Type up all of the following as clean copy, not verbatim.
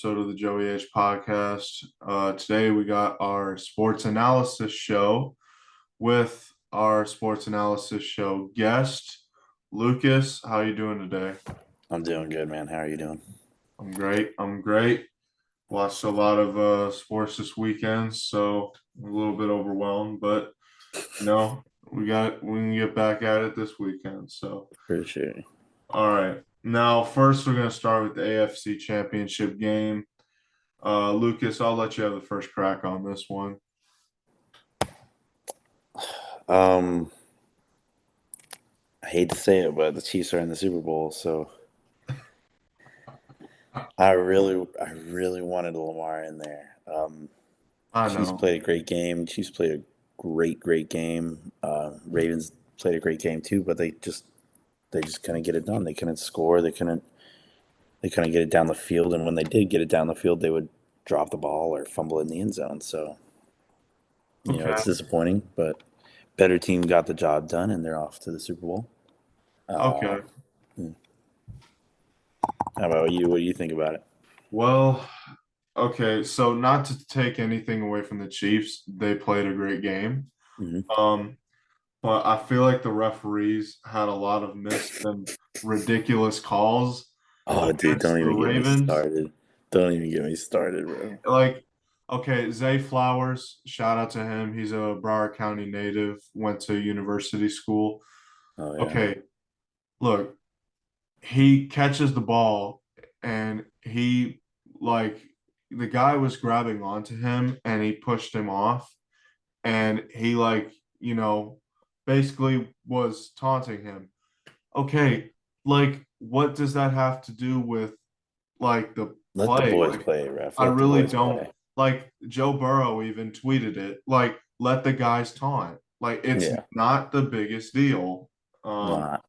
episode of the JoeyH podcast. Today we got our sports analysis show with our sports analysis show guest, Lucas. How you doing today? I'm doing good, man. How are you doing? I'm great. I'm great. Watched a lot of sports this weekend, so I'm a little bit overwhelmed, but we can get back at it this weekend. So For sure. all right. Now, first we're gonna start with the AFC Championship game. Lucas, I'll let you have the first crack on this one. Um, I hate to say it, but the Chiefs are in the Super Bowl, so I really wanted Lamar in there. I Chiefs know. played a great game. Chiefs played a great game. Ravens played a great game too, but they just couldn't get it done. They couldn't score. They couldn't get it down the field, and when they did get it down the field, they would drop the ball or fumble it in the end zone. So Okay. it's disappointing, but better team got the job done, and they're off to the Super Bowl. Uh, Okay. how about you? What do you think about it? Well, okay. So not to take anything away from the Chiefs, they played a great game. Hmm. Um, but I feel like the referees had a lot of missed and ridiculous calls Oh, dude, against don't the even get me Ravens. started. Don't even get me started, bro. Like, okay, Zay Flowers, shout out to him. He's a Broward County native, went to university school. Oh yeah, Okay, look, he catches the ball and like the guy was grabbing onto him and he pushed him off and he basically was taunting him. Okay, like what does that have to do with like the let the play? boys Like play, ref. I Let the really boys don't play. like Joe Burrow even tweeted it. Like let the guys taunt. Like it's Yeah, not the biggest deal. Um not.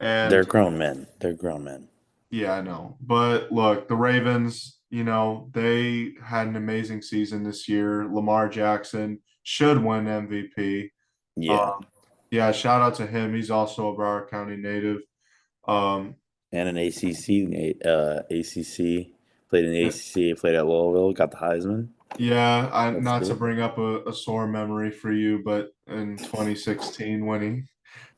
They're and grown men. They're grown men. yeah, I know. But look, the Ravens, they had an amazing season this year. Lamar Jackson should win MVP. Yeah, Um, yeah, shout out to him. He's also a Broward County native. Um, and an ACC played in the ACC. Played at Louisville. Got the Heisman. yeah, That's not to good. bring up a sore memory for you, but in 2016 when he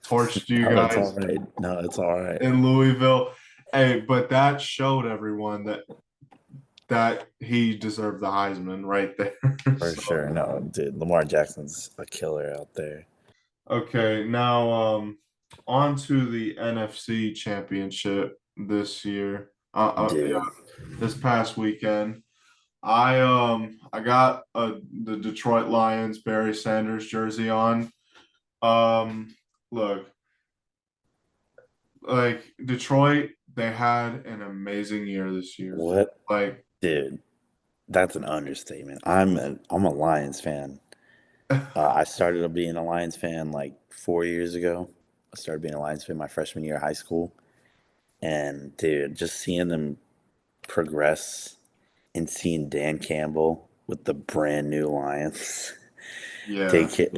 torched you No, it's all guys right. No, it's all right. in Louisville, hey, but that showed everyone that he deserved the Heisman right there. For So sure. No, dude, Lamar Jackson's a killer out there. okay, now on to the NFC Championship this year. Yeah, Dude, this past weekend. I got the Detroit Lions Barry Sanders jersey on. Um Look, like Detroit, they had an amazing year this year. what? Like Dude, that's an understatement. I'm a Lions fan. I started being a Lions fan like 4 years ago. I started being a Lions fan my freshman year of high school, and dude, just seeing them progress and seeing Dan Campbell with the brand new Lions yeah. take it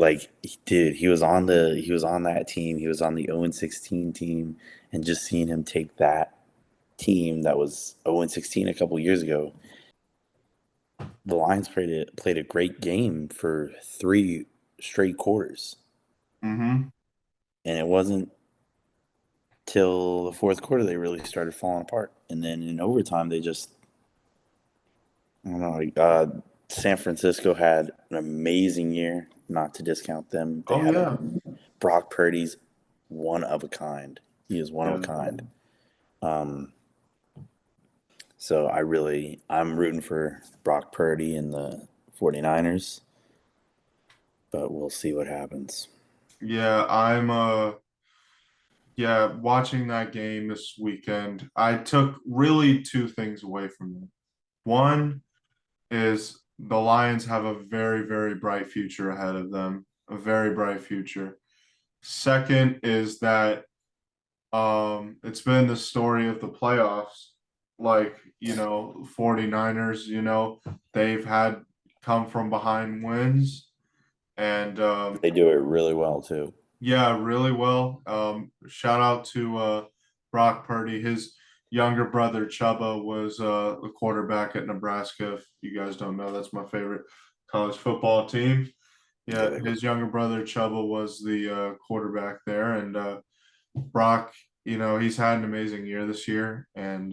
dude, he was on that team. He was on the 0-16 team, and just seeing him take that team that was 0-16 a couple years ago. The Lions played a great game for three straight quarters, Mm-hmm. and it wasn't till the fourth quarter they really started falling apart. And then in overtime, they just I don't know. San Francisco had an amazing year. Not to discount them, they Oh had a yeah. Brock Purdy's one of a kind. He is one of a Yeah. kind. Um, so I'm rooting for Brock Purdy and the 49ers, but we'll see what happens. Yeah, I'm yeah, watching that game this weekend, I took really two things away from it. One is the Lions have a very, very bright future ahead of them, a very bright future. Second is that it's been the story of the playoffs. Like, 49ers, they've had come from behind wins and They do it really well too. yeah, really well. Shout out to Brock Purdy. younger brother Chubba was the quarterback at Nebraska. If you guys don't know, that's my favorite college football team. Yeah, Go. his younger brother Chubba was the quarterback there, and Brock, he's had an amazing year this year, and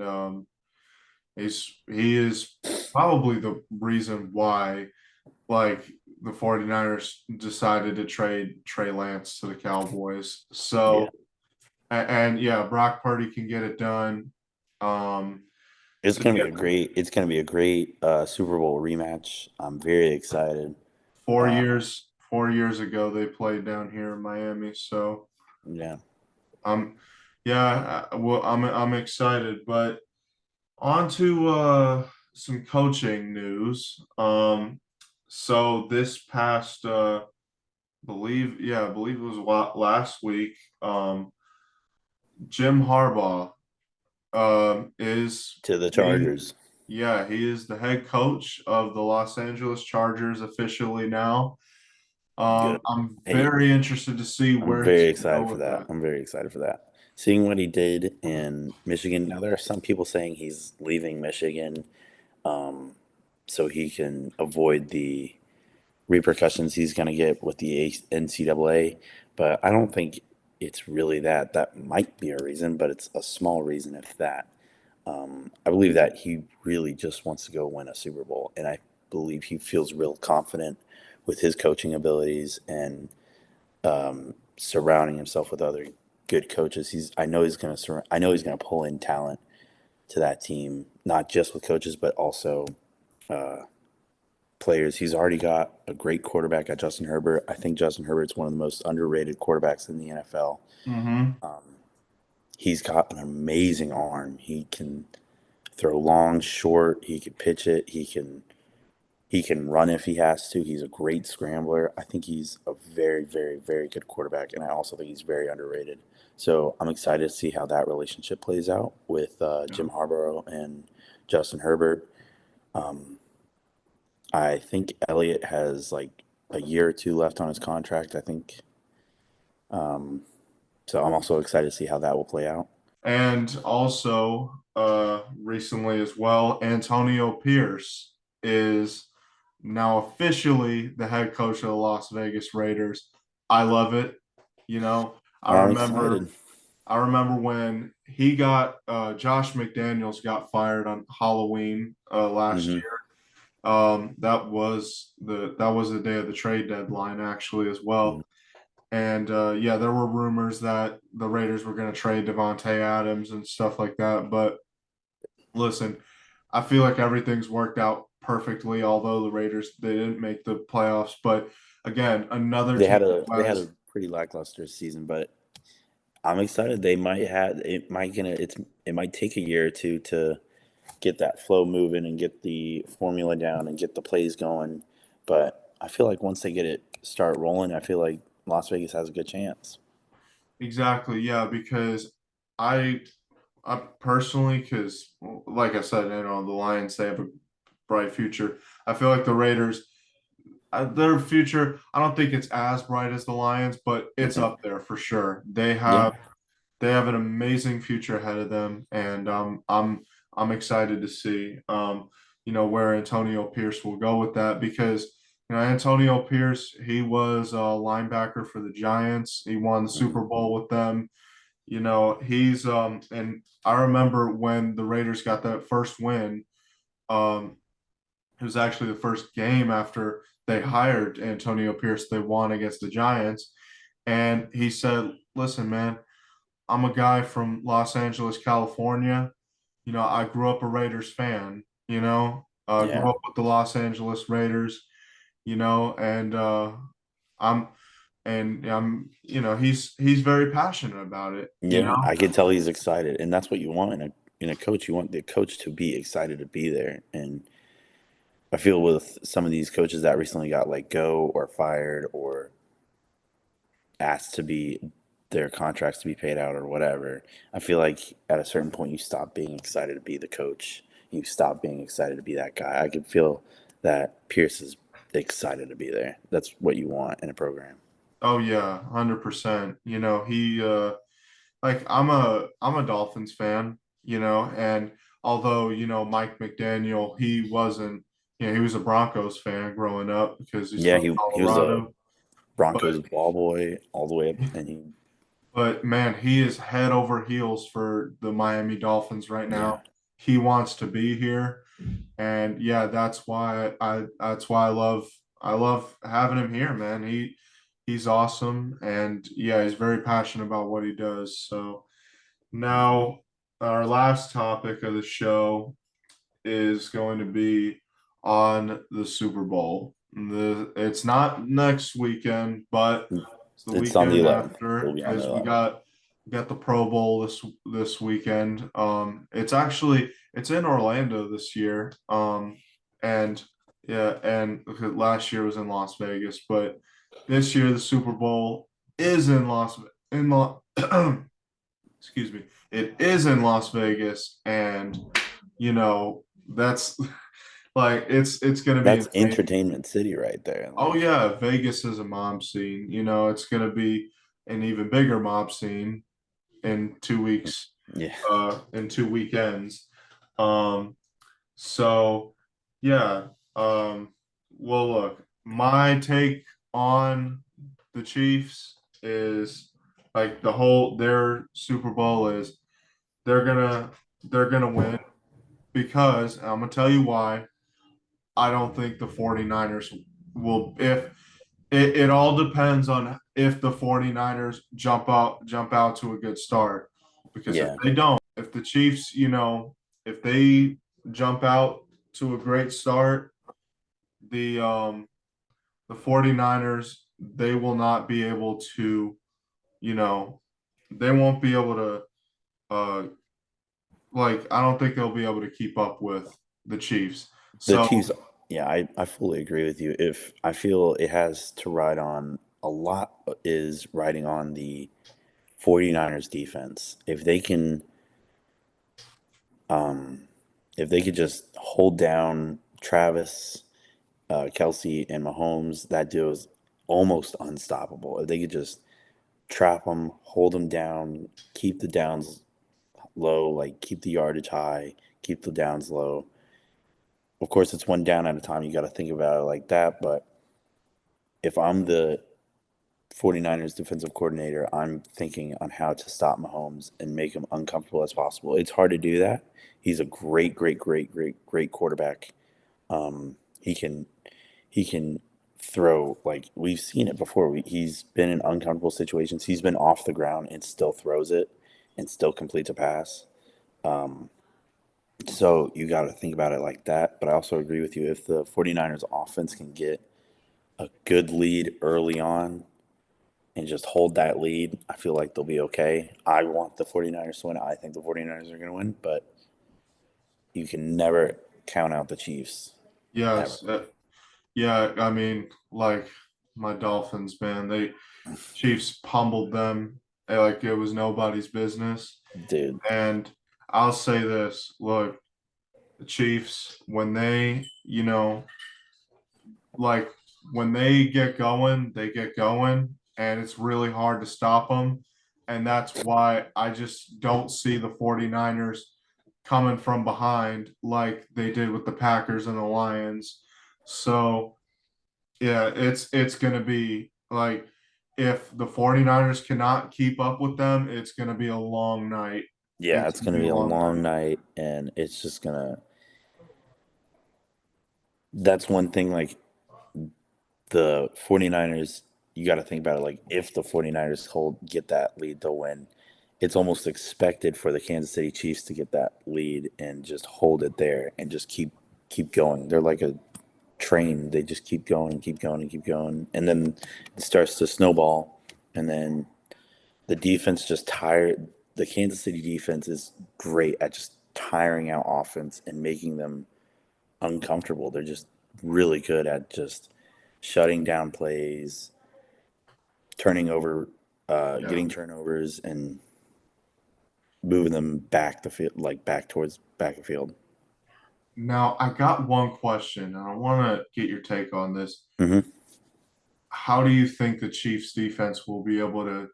he is probably the reason why like the 49ers decided to trade Trey Lance to the Cowboys. Yeah. So and yeah, Brock Purdy can get it done. Um, It's so gonna be yeah, a great. It's gonna be a great Super Bowl rematch. I'm very excited. 4 years ago they played down here in Miami. So Yeah, um, yeah, well, I'm excited. But on to some coaching news. So this past I believe it was last week. Jim Harbaugh is to the he Chargers. yeah, he is the head coach of the Los Angeles Chargers officially now. Good. I'm Hey, very interested to see I'm where he's very going to go excited for with that. that. I'm very excited for that. Seeing what he did in Michigan. Now there are some people saying he's leaving Michigan, um, so he can avoid the repercussions he's going to get with the NCAA. But I don't think it's really that. That might be a reason, but it's a small reason if that. I believe that he really just wants to go win a Super Bowl, and I believe he feels real confident with his coaching abilities and surrounding himself with other good coaches. I know he's going to I know he's going to pull in talent to that team, not just with coaches but also players. He's already got a great quarterback at Justin Herbert. I think Justin Herbert's one of the most underrated quarterbacks in the NFL. Mm-hmm. He's got an amazing arm. He can throw long, short. He can pitch it. He can run if he has to. He's a great scrambler. I think he's a very, very, very good quarterback, and I also think he's very underrated. So I'm excited to see how that relationship plays out with Yeah. Jim Harbaugh and Justin Herbert. I think Elliott has like a year or two left on his contract. I think so. I'm also excited to see how that will play out. And also, recently as well, Antonio Pierce is now officially the head coach of the Las Vegas Raiders. I love it. You know, I I'm remember excited. I remember when he got Josh McDaniels got fired on Halloween last Hmm. year. That was the day of the trade deadline actually as well. And yeah, there were rumors that the Raiders were going to trade Devontae Adams and stuff like that. But listen, I feel like everything's worked out perfectly. Although the Raiders they didn't make the playoffs, but again, another They team had a who they had has a pretty lackluster season, but I'm excited. They might have it might take a year or two to get that flow moving and get the formula down and get the plays going. But I feel like once they get it start rolling, I feel like Las Vegas has a good chance. exactly yeah because I I personally because like I said, the Lions they have a bright future. I feel like the Raiders their future, I don't think it's as bright as the Lions, but it's Hmm. up there for sure. Yeah, They have an amazing future ahead of them, and I'm excited to see where Antonio Pierce will go with that because Antonio Pierce he was a linebacker for the Giants. He won the hmm, Super Bowl with them. He's and I remember when the Raiders got that first win. Um, it was actually the first game after they hired Antonio Pierce. They won against the Giants, and he said, "Listen, man." I'm a guy from Los Angeles, California. I grew up a Raiders fan, yeah, grew up with the Los Angeles Raiders, and I'm he's very passionate about it. yeah. I can tell he's excited, and that's what you want in a coach. You want the coach to be excited to be there, and I feel with some of these coaches that recently got let go or fired or asked to be their contracts to be paid out or whatever. I feel like at a certain point you stop being excited to be the coach. You stop being excited to be that guy. I could feel that Pierce is excited to be there. That's what you want in a program. Oh yeah, 100%. He like I'm a Dolphins fan. and although, Mike McDaniel, he wasn't, he was a Broncos fan growing up because he's Yeah, from he was a Colorado. Broncos But ball boy all the way up, and but man, he is head over heels for the Miami Dolphins right now. yeah, He wants to be here. And yeah, that's why I love having him here, man. He's awesome, and yeah, he's very passionate about what he does. So now our last topic of the show is going to be on the Super Bowl. It's not next weekend, but it's the it's on the weekend 11th. It'll after be on the because we 11th. got the Pro Bowl this weekend. It's in Orlando this year. And yeah, and last year was in Las Vegas, but this year the Super Bowl is in Las excuse me, it is in Las Vegas, and that's like it's gonna be That's insane. Entertainment City right there. Oh Like, yeah, Vegas is a mob scene. It's gonna be an even bigger mob scene in 2 weeks, yeah, in 2 weekends. Um, so yeah. Well, look, my take on the Chiefs is like their Super Bowl is they're gonna they're gonna win because I'm gonna tell you why. I don't think the 49ers will if it all depends on if the 49ers jump out to a good start. Because if yeah. they don't, if the Chiefs, if they jump out to a great start, the 49ers, they will not be able to, you know, they won't be able to I don't think they'll be able to keep up with the Chiefs. The So Chiefs, yeah, I fully agree with you. If I feel it has to ride on a lot is riding on the 49ers defense. Um, if they could just hold down Travis, Kelsey, and Mahomes, that deal is almost unstoppable. If they could just trap them, hold them down, keep the downs low, like keep the yardage high, keep the downs low. Of course, it's one down at a time. You got to think about it like that. But if I'm the 49ers defensive coordinator, I'm thinking on how to stop Mahomes and make him uncomfortable as possible. It's hard to do that. He's a great, great, great, great, great quarterback. He can he can throw like we've seen it before. He's been in uncomfortable situations. He's been off the ground and still throws it and still completes a pass. So you got to think about it like that. But I also agree with you. If the 49ers offense can get a good lead early on and just hold that lead, I feel like they'll be okay. I want the 49ers to win. I think the 49ers are going to win, but you can never count out the Chiefs. Ever. yes, yeah, I mean, like my Dolphins, man, they Chiefs pummeled them like it was nobody's business. Dude, And I'll say this, look, the Chiefs, when like when they get going, and it's really hard to stop them. And that's why I just don't see the 49ers coming from behind like they did with the Packers and the Lions. So yeah, it's gonna be like if the 49ers cannot keep up with them, it's gonna be a long night. yeah, It's it's gonna going to be be a a long long night. night, and it's just going to. That's one thing, like the 49ers, you got to think about it. Like, if the 49ers get that lead, they'll win. It's almost expected for the Kansas City Chiefs to get that lead and just hold it there and just keep going. They're like a train. They just keep going and keep going and keep going. And then it starts to snowball. And then the defense just tired. The Kansas City defense is great at just tiring out offense and making them uncomfortable. They're just really good at just shutting down plays, turning over, Yeah. getting turnovers, and moving them back the field, like back towards back of field. Now I got one question, and I want to get your take on this. Hmm. How do you think the Chiefs defense will be able to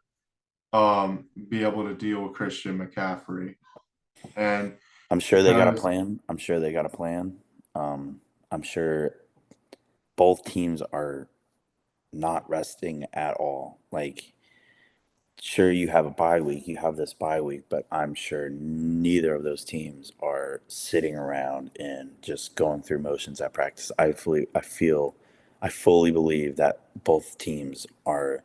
deal with Christian McCaffrey? And I'm sure they got a because plan. I'm sure they got a plan. I'm sure both teams are not resting at all. Like, sure, you have a bye week, you have this bye week, but I'm sure neither of those teams are sitting around and just going through motions at practice. I fully believe that both teams are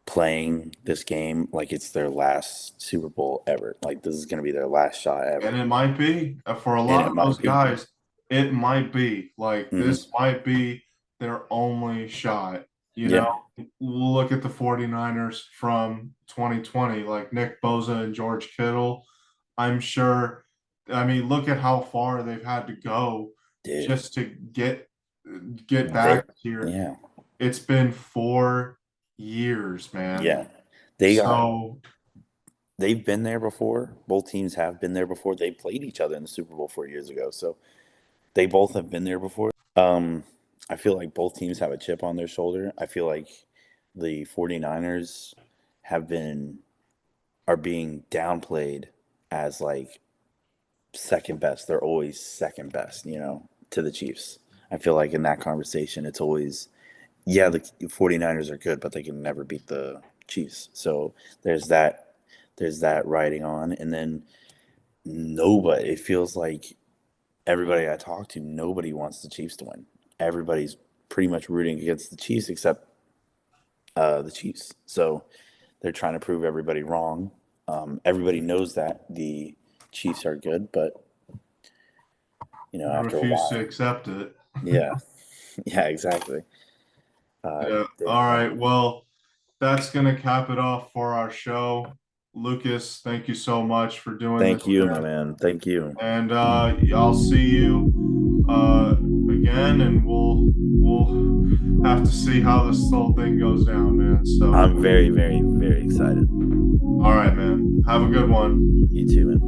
playing this game like it's their last Super Bowl ever. Like, this is going to be their last shot and ever. it might be for a And lot it of those might be. guys, it might be like Hmm. this might be their only shot. You know, Yeah. look at the 49ers from 2020, like Nick Bosa and George Kittle. I'm sure, I mean, look at how far they've had to go Dude. just to get They, back here. yeah. It's been 4 years, man. Yeah. They got So they've been there before. Both teams have been there before. They played each other in the Super Bowl 4 years ago. So they both have been there before. I feel like both teams have a chip on their shoulder. I feel like the 49ers have been are being downplayed as like second best. They're always second best, to the Chiefs. I feel like in that conversation it's always, yeah, the 49ers are good, but they can never beat the Chiefs. So there's that there's that riding on. And then nobody, it feels like everybody I talk to, nobody wants the Chiefs to win. Everybody's pretty much rooting against the Chiefs except the Chiefs. So they're trying to prove everybody wrong. Everybody knows that the Chiefs are good, but I after a refuse to while, accept it. yeah, yeah, exactly. Yeah. They All right. Well, that's going to cap it off for our show. Lucas, thank you so much for doing this, Thank you, my man. man. Thank you. And I'll see you again, and we'll have to see how this whole thing goes down, man. So, I'm very, very, very excited. all right, man. Have a good one. You too, man.